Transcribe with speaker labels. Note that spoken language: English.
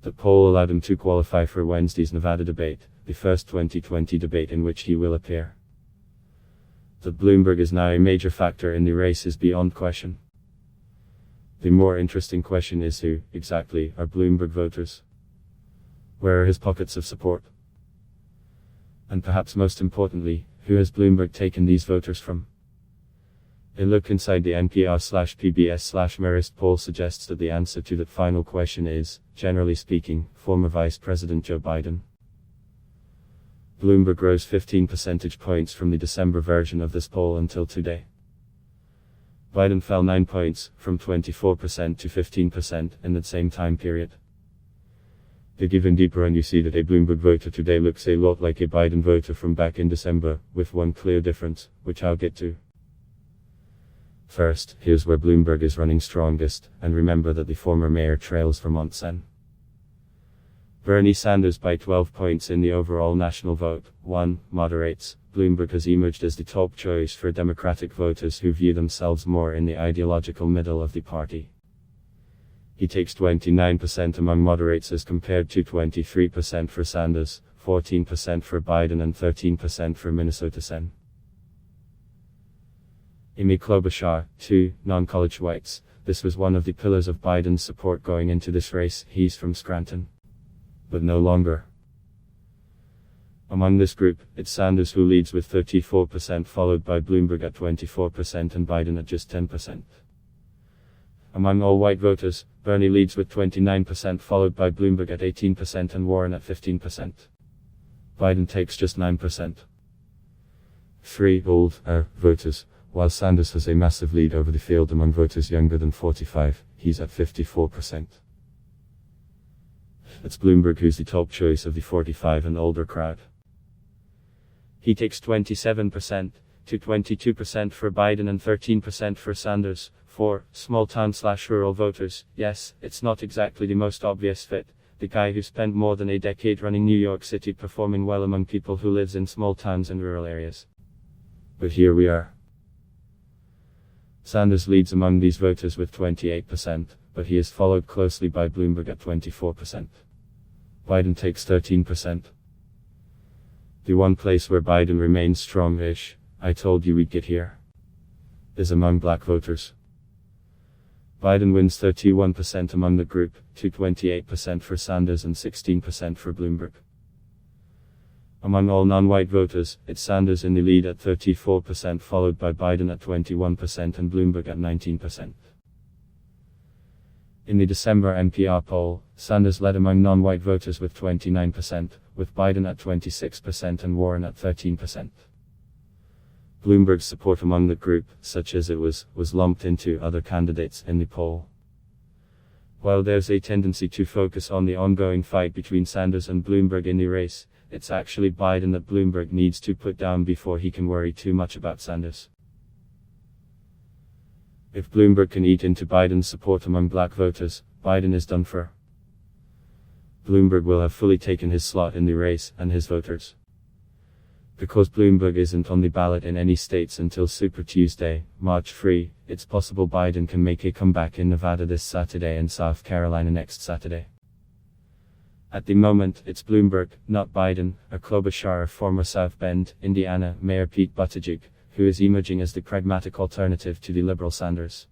Speaker 1: The poll allowed him to qualify for Wednesday's Nevada debate, the first 2020 debate in which he will appear. That Bloomberg is now a major factor in the race is beyond question. The more interesting question is who, exactly, are Bloomberg voters? Where are his pockets of support? And perhaps most importantly, who has Bloomberg taken these voters from? A look inside the NPR/PBS/Marist poll suggests that the answer to that final question is, generally speaking, former Vice President Joe Biden. Bloomberg rose 15 percentage points from the December version of this poll until today. Biden fell 9 points, from 24% to 15% in that same time period. Dig even deeper and you see that a Bloomberg voter today looks a lot like a Biden voter from back in December, with one clear difference, which I'll get to. First, here's where Bloomberg is running strongest, and remember that the former mayor trails Vermont Sen. Bernie Sanders by 12 points in the overall national vote. 1. Moderates. Bloomberg has emerged as the top choice for Democratic voters who view themselves more in the ideological middle of the party. He takes 29% among moderates as compared to 23% for Sanders, 14% for Biden and 13% for Minnesota Sen. Amy Klobuchar. 2. Non-college whites. This was one of the pillars of Biden's support going into this race. He's from Scranton. But no longer. Among this group, it's Sanders who leads with 34%, followed by Bloomberg at 24% and Biden at just 10%. Among all white voters, Bernie leads with 29%, followed by Bloomberg at 18% and Warren at 15%. Biden takes just 9%. 3. Older voters. While Sanders has a massive lead over the field among voters younger than 45, he's at 54%. It's Bloomberg who's the top choice of the 45 and older crowd. He takes 27% to 22% for Biden and 13% for Sanders. 4. Small town/rural voters. Yes, it's not exactly the most obvious fit. The guy who spent more than a decade running New York City performing well among people who lives in small towns and rural areas. But here we are. Sanders leads among these voters with 28%, but he is followed closely by Bloomberg at 24%. Biden takes 13%. The one place where Biden remains strong-ish, I told you we'd get here, is among black voters. Biden wins 31% among the group, to 28% for Sanders and 16% for Bloomberg. Among all non-white voters, it's Sanders in the lead at 34%, followed by Biden at 21% and Bloomberg at 19%. In the December NPR poll, Sanders led among non-white voters with 29%, with Biden at 26% and Warren at 13%. Bloomberg's support among the group, such as it was lumped into other candidates in the poll. While there's a tendency to focus on the ongoing fight between Sanders and Bloomberg in the race, it's actually Biden that Bloomberg needs to put down before he can worry too much about Sanders. If Bloomberg can eat into Biden's support among black voters, Biden is done for. Bloomberg will have fully taken his slot in the race and his voters. Because Bloomberg isn't on the ballot in any states until Super Tuesday, March 3, it's possible Biden can make a comeback in Nevada this Saturday and South Carolina next Saturday. At the moment, it's Bloomberg, not Biden, or Klobuchar or former South Bend, Indiana Mayor Pete Buttigieg, who is emerging as the pragmatic alternative to the liberal Sanders.